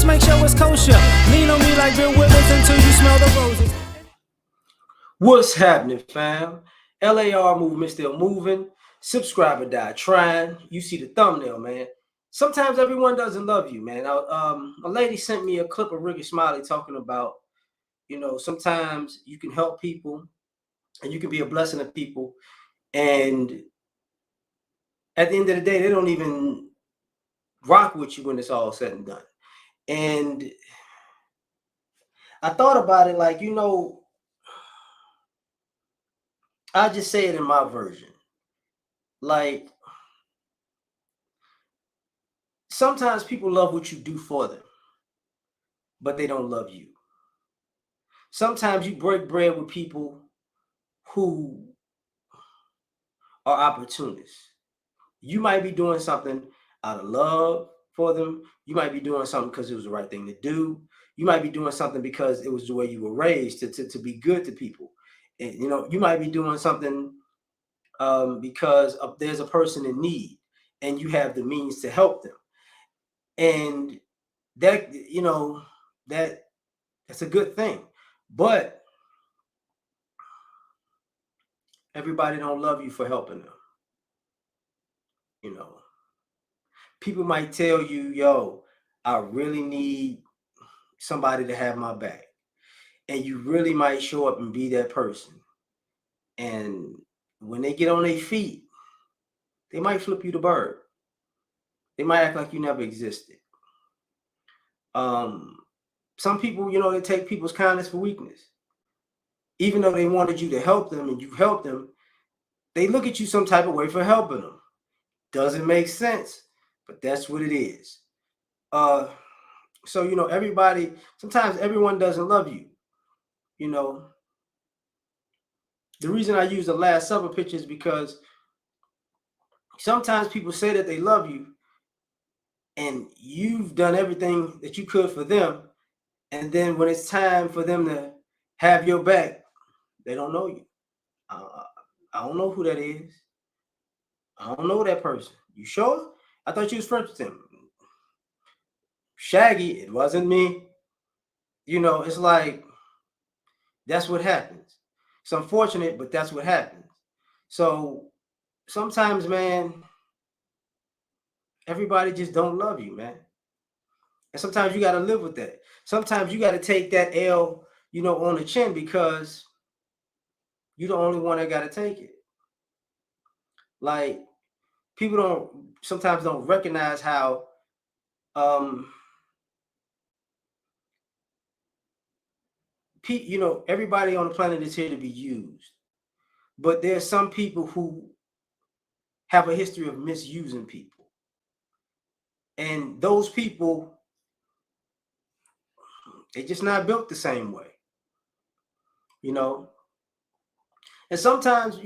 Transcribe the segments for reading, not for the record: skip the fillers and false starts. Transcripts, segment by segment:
make sure it's kosher. Lean on me like Bill Withers until you smell the roses. What's happening, fam? L.A.R. movement still moving. Subscriber die trying. You see the thumbnail, man. Sometimes everyone doesn't love you, man. A lady sent me a clip of Ricky Smiley talking about, sometimes you can help people and you can be a blessing to people. And at the end of the day, they don't even rock with you when it's all said and done. And I thought about it like, I just say it in my version. Like, sometimes people love what you do for them, but they don't love you. Sometimes you break bread with people who are opportunists. You might be doing something out of love for them. You might be doing something because it was the right thing to do. You might be doing something because it was the way you were raised to be good to people. And, you might be doing something because there's a person in need and you have the means to help them. And that, that's a good thing. But everybody don't love you for helping them. People might tell you, yo, I really need somebody to have my back. And you really might show up and be that person. And when they get on their feet, they might flip you the bird. They might act like you never existed. Some people, they take people's kindness for weakness. Even though they wanted you to help them and you helped them, they look at you some type of way for helping them. Doesn't make sense, but that's what it is. So, everybody, sometimes everyone doesn't love you. The reason I use the Last Supper picture is because sometimes people say that they love you and you've done everything that you could for them. And then when it's time for them to have your back, they don't know you. I don't know who that is. I don't know that person. You sure? I thought you was friends with him. Shaggy, it wasn't me. It's like, that's what happens. It's unfortunate, but that's what happens. So sometimes, man, everybody just don't love you, man. And sometimes you got to live with that. Sometimes you got to take that L, on the chin because you're the only one that got to take it. Like, people sometimes don't recognize how everybody on the planet is here to be used. But there's some people who have a history of misusing people. And those people, they're just not built the same way. And sometimes,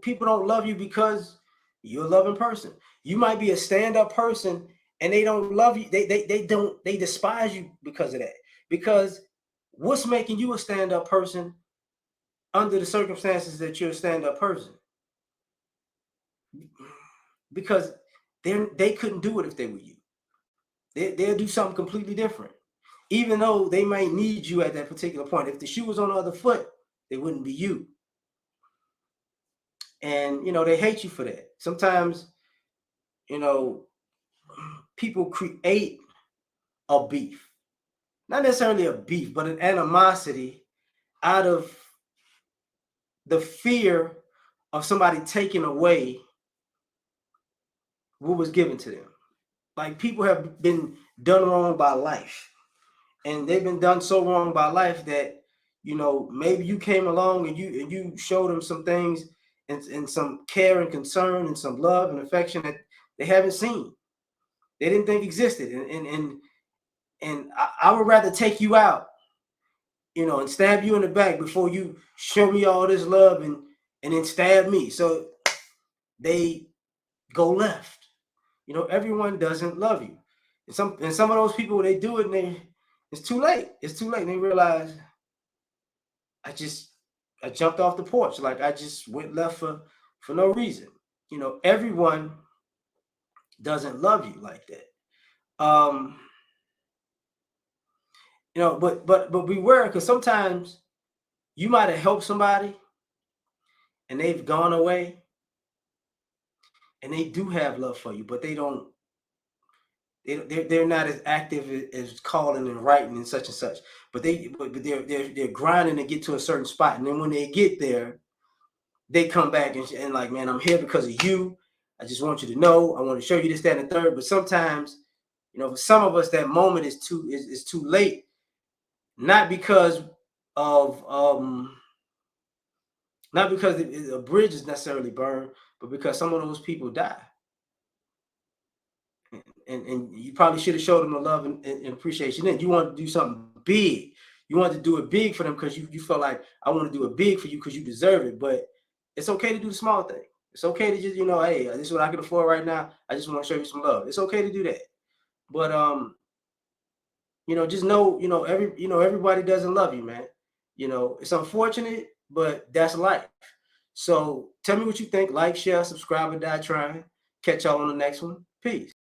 people don't love you because you're a loving person. You might be a stand-up person and they don't love you. They despise you because of that. Because what's making you a stand-up person under the circumstances that you're a stand-up person? Because they couldn't do it if they were you. They'll do something completely different. Even though they might need you at that particular point. If the shoe was on the other foot, they wouldn't be you. And, they hate you for that. Sometimes, people create a beef. Not necessarily a beef, but an animosity out of the fear of somebody taking away what was given to them. Like, people have been done wrong by life. And they've been done so wrong by life that, maybe you came along and you showed them some things and some care and concern and some love and affection that they haven't seen. They didn't think existed. And I would rather take you out, and stab you in the back before you show me all this love and then stab me. So they go left. Everyone doesn't love you. And some of those people, they do it and it's too late. It's too late. And they realize, I jumped off the porch. Like, I just went left for no reason. Everyone doesn't love you like that. You know, but beware, because sometimes you might have helped somebody and they've gone away and they do have love for you, but they don't. They're not as active as calling and writing and such and such. But they're grinding to get to a certain spot, and then when they get there, they come back and like, man, I'm here because of you. I just want you to know. I want to show you this, that, and the third. But sometimes, you know, for some of us, that moment is too late. Not because of not because a bridge is necessarily burned, but because some of those people die. And you probably should have showed them the love and appreciation. Then you want to do something big. You want to do it big for them because you felt like, I want to do it big for you because you deserve it. But it's okay to do the small thing. It's okay to just, you know, hey, this is what I can afford right now. I just want to show you some love. It's okay to do that. But you know, just know, everybody doesn't love you, man. You know, it's unfortunate, but that's life. So tell me what you think. Like, share, subscribe, or die trying. Catch y'all on the next one. Peace.